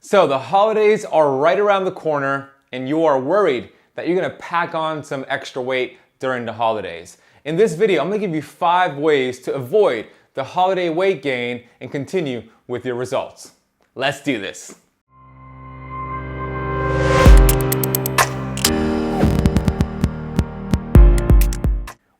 So the holidays are right around the corner and you are worried that you're gonna pack on some extra weight during the holidays. In this video, I'm gonna give you 5 ways to avoid the holiday weight gain and continue with your results. Let's do this.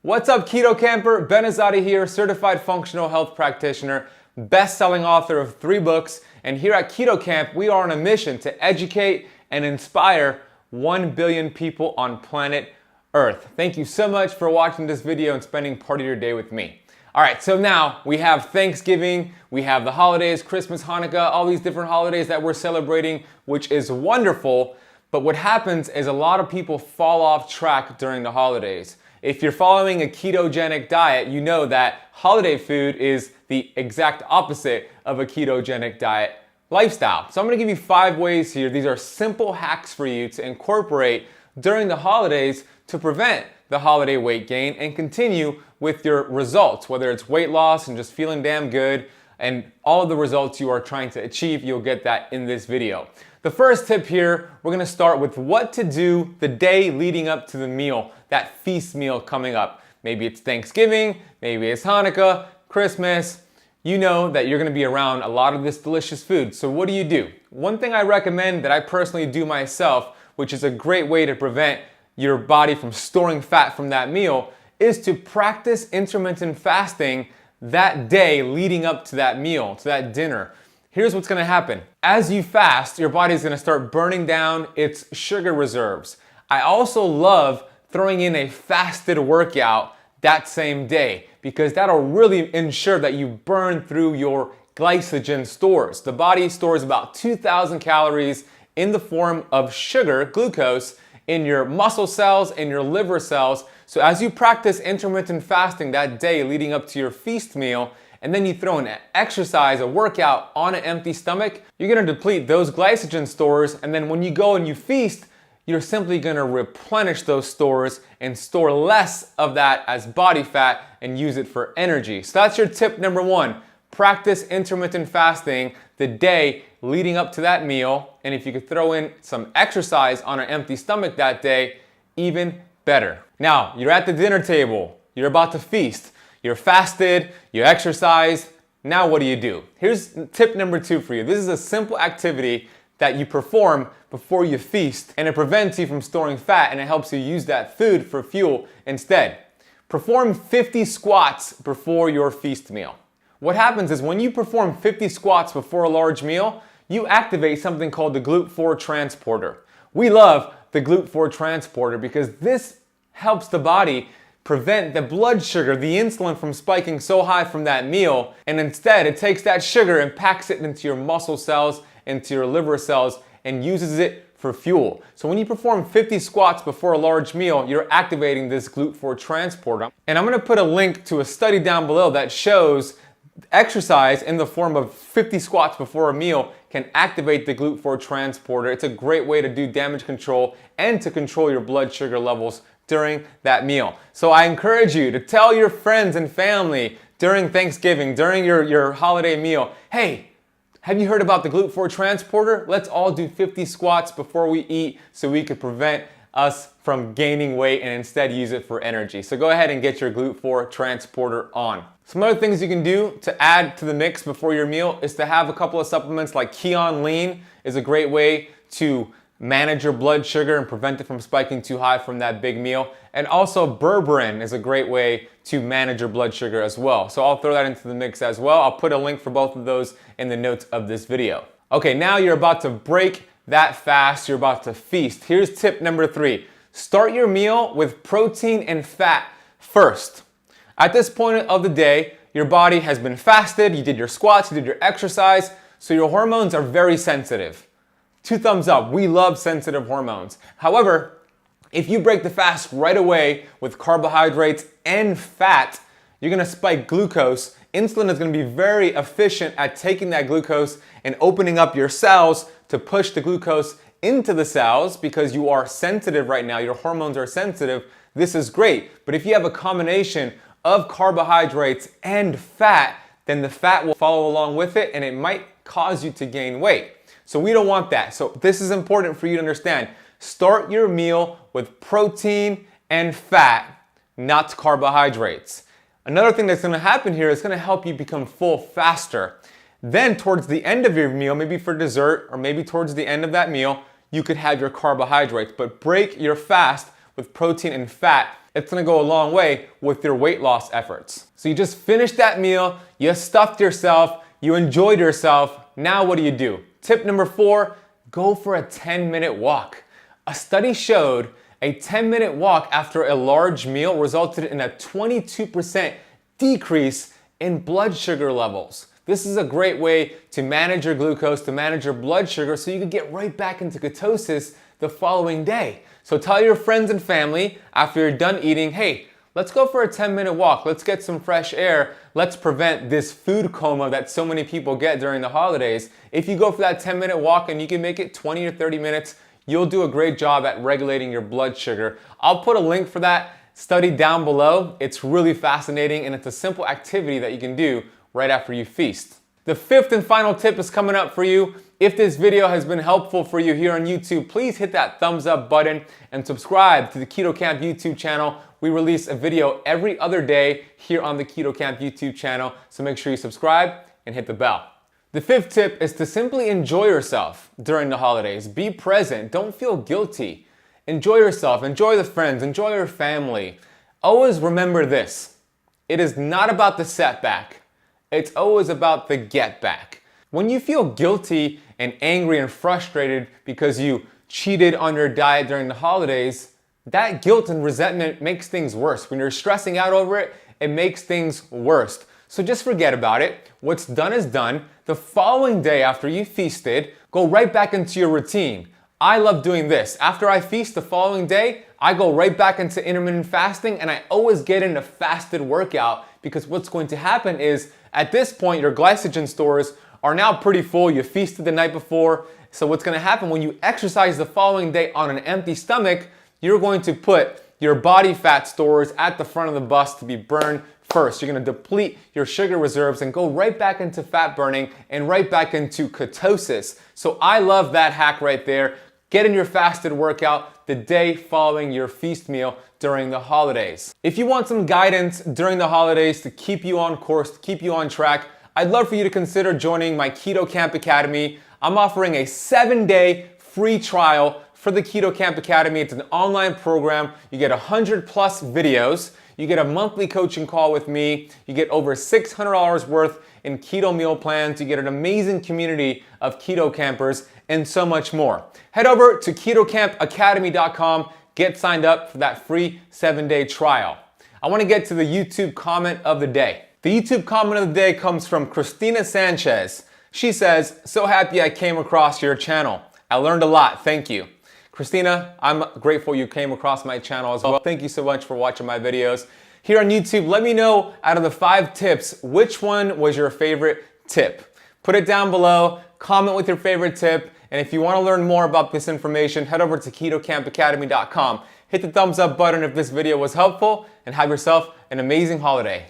What's up, Keto Camper? Ben Azadi here, certified functional health practitioner, best-selling author of 3 books, and here at Keto Camp, we are on a mission to educate and inspire 1 billion people on planet Earth. Thank you so much for watching this video and spending part of your day with me. All right, so now we have Thanksgiving, we have the holidays, Christmas, Hanukkah, all these different holidays that we're celebrating, which is wonderful. But what happens is a lot of people fall off track during the holidays. If you're following a ketogenic diet, you know that holiday food is the exact opposite of a ketogenic diet lifestyle. So I'm gonna give you 5 ways here. These are simple hacks for you to incorporate during the holidays to prevent the holiday weight gain and continue with your results, whether it's weight loss and just feeling damn good and all of the results you are trying to achieve. You'll get that in this video. The first tip here, we're gonna start with what to do the day leading up to the meal, that feast meal coming up. Maybe it's Thanksgiving, maybe it's Hanukkah, Christmas. You know that you're gonna be around a lot of this delicious food. So what do? One thing I recommend that I personally do myself, which is a great way to prevent your body from storing fat from that meal, is to practice intermittent fasting that day leading up to that meal, to that dinner. Here's what's gonna happen. As you fast, your body's gonna start burning down its sugar reserves. I also love throwing in a fasted workout that same day because that'll really ensure that you burn through your glycogen stores. The body stores about 2,000 calories in the form of sugar, glucose, in your muscle cells and your liver cells. So as you practice intermittent fasting that day leading up to your feast meal, and then you throw an exercise, a workout on an empty stomach, you're gonna deplete those glycogen stores, and then when you go and you feast, you're simply gonna replenish those stores and store less of that as body fat and use it for energy. So that's your tip number 1. Practice intermittent fasting the day leading up to that meal, and if you could throw in some exercise on an empty stomach that day, even better. Now, you're at the dinner table, you're about to feast, you're fasted, you exercise, now what do? Here's tip number 2 for you. This is a simple activity that you perform before you feast, and it prevents you from storing fat and it helps you use that food for fuel instead. Perform 50 squats before your feast meal. What happens is when you perform 50 squats before a large meal, you activate something called the GLUT4 transporter. We love the GLUT4 transporter because this helps the body prevent the blood sugar, the insulin, from spiking so high from that meal, and instead it takes that sugar and packs it into your muscle cells, into your liver cells, and uses it for fuel. So when you perform 50 squats before a large meal, you're activating this GLUT4 transporter. And I'm gonna put a link to a study down below that shows exercise in the form of 50 squats before a meal can activate the GLUT4 transporter. It's a great way to do damage control and to control your blood sugar levels during that meal. So I encourage you to tell your friends and family during Thanksgiving, during your holiday meal, hey, have you heard about the GLUT4 transporter? Let's all do 50 squats before we eat so we could prevent us from gaining weight and instead use it for energy. So go ahead and get your GLUT4 transporter on. Some other things you can do to add to the mix before your meal is to have a couple of supplements like Keon Lean is a great way to manage your blood sugar and prevent it from spiking too high from that big meal. And also berberine is a great way to manage your blood sugar as well. So I'll throw that into the mix as well. I'll put a link for both of those in the notes of this video. Okay, now you're about to break that fast, you're about to feast. Here's tip number 3. Start your meal with protein and fat first. At this point of the day, your body has been fasted, you did your squats, you did your exercise, so your hormones are very sensitive. 2 thumbs up, we love sensitive hormones. However, if you break the fast right away with carbohydrates and fat, you're gonna spike glucose. Insulin is gonna be very efficient at taking that glucose and opening up your cells to push the glucose into the cells because you are sensitive right now, your hormones are sensitive. This is great, but if you have a combination of carbohydrates and fat, then the fat will follow along with it and it might cause you to gain weight. So we don't want that. So this is important for you to understand. Start your meal with protein and fat, not carbohydrates. Another thing that's going to happen here is going to help you become full faster. Then towards the end of your meal, maybe for dessert or maybe towards the end of that meal, you could have your carbohydrates, but break your fast with protein and fat. It's going to go a long way with your weight loss efforts. So you just finished that meal, you stuffed yourself, you enjoyed yourself. Now what do? Tip number 4, go for a 10-minute walk. A study showed a 10-minute walk after a large meal resulted in a 22% decrease in blood sugar levels. This is a great way to manage your glucose, to manage your blood sugar, so you can get right back into ketosis the following day. So tell your friends and family after you're done eating, hey, let's go for a 10-minute walk. Let's get some fresh air. Let's prevent this food coma that so many people get during the holidays. If you go for that 10-minute walk and you can make it 20 or 30 minutes, you'll do a great job at regulating your blood sugar. I'll put a link for that study down below. It's really fascinating and it's a simple activity that you can do right after you feast. The 5th and final tip is coming up for you. If this video has been helpful for you here on YouTube, please hit that thumbs up button and subscribe to the Keto Camp YouTube channel. We release a video every other day here on the Keto Camp YouTube channel, so make sure you subscribe and hit the bell. The 5th tip is to simply enjoy yourself during the holidays. Be present, don't feel guilty. Enjoy yourself, enjoy the friends, enjoy your family. Always remember this, it is not about the setback, it's always about the get back. When you feel guilty and angry and frustrated because you cheated on your diet during the holidays, that guilt and resentment makes things worse. When you're stressing out over it, it makes things worse. So just forget about it. What's done is done. The following day after you feasted, go right back into your routine. I love doing this. After I feast the following day, I go right back into intermittent fasting and I always get in a fasted workout because what's going to happen is at this point, your glycogen stores are now pretty full. You feasted the night before. So what's going to happen when you exercise the following day on an empty stomach, you're going to put your body fat stores at the front of the bus to be burned first. You're going to deplete your sugar reserves and go right back into fat burning and right back into ketosis. So I love that hack right there. Get in your fasted workout the day following your feast meal during the holidays. If you want some guidance during the holidays to keep you on course, to keep you on track, I'd love for you to consider joining my Keto Camp Academy. I'm offering a 7-day free trial for the Keto Camp Academy. It's an online program. You get 100+ videos. You get a monthly coaching call with me. You get over $600 worth in keto meal plans. You get an amazing community of keto campers and so much more. Head over to ketocamp.academy.com. Get signed up for that free 7-day trial. I want to get to the YouTube comment of the day. The YouTube comment of the day comes from Christina Sanchez. She says, "So happy I came across your channel. I learned a lot. Thank you." Christina, I'm grateful you came across my channel as well. Thank you so much for watching my videos. Here on YouTube, let me know out of the 5 tips, which one was your favorite tip? Put it down below, comment with your favorite tip, and if you want to learn more about this information, head over to ketocamp.academy.com. Hit the thumbs up button if this video was helpful, and have yourself an amazing holiday.